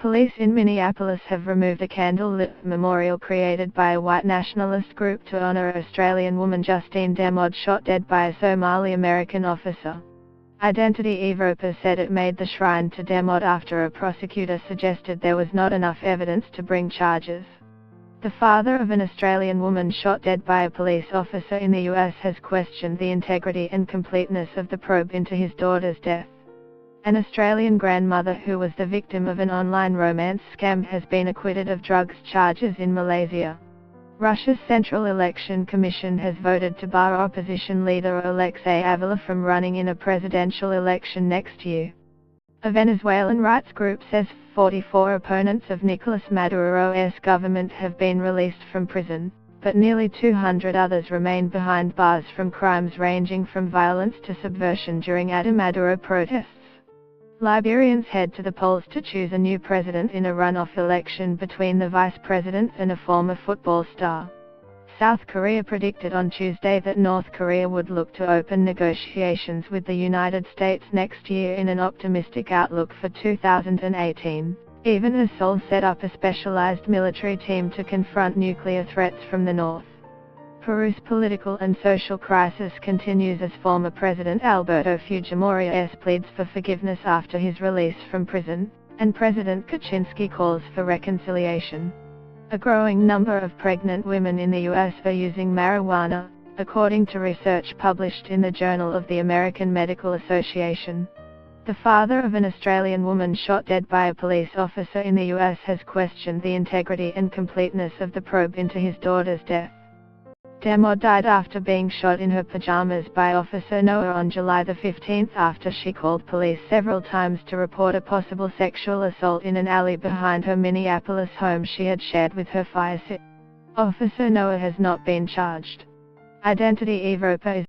Police in Minneapolis have removed a candle-lit memorial created by a white nationalist group to honor Australian woman Justine Damond shot dead by a Somali-American officer. Identity Evropa said it made the shrine to Damond after a prosecutor suggested there was not enough evidence to bring charges. The father of an Australian woman shot dead by a police officer in the US has questioned the integrity and completeness of the probe into his daughter's death. An Australian grandmother who was the victim of an online romance scam has been acquitted of drugs charges in Malaysia. Russia's Central Election Commission has voted to bar opposition leader Alexei Avila from running in a presidential election next year. A Venezuelan rights group says 44 opponents of Nicolas Maduro's government have been released from prison, but nearly 200 others remain behind bars from crimes ranging from violence to subversion during anti-Maduro protests. Liberians head to the polls to choose a new president in a runoff election between the vice president and a former football star. South Korea predicted on Tuesday that North Korea would look to open negotiations with the United States next year in an optimistic outlook for 2018, even as Seoul set up a specialized military team to confront nuclear threats from the north. Peru's political and social crisis continues as former President Alberto Fujimori pleads for forgiveness after his release from prison, and President Kaczynski calls for reconciliation. A growing number of pregnant women in the US are using marijuana, according to research published in the Journal of the American Medical Association. The father of an Australian woman shot dead by a police officer in the US has questioned the integrity and completeness of the probe into his daughter's death. Damond died after being shot in her pajamas by Officer Noah on July 15 after she called police several times to report a possible sexual assault in an alley behind her Minneapolis home she had shared with her firesitter. Officer Noah has not been charged. Identity Evropa is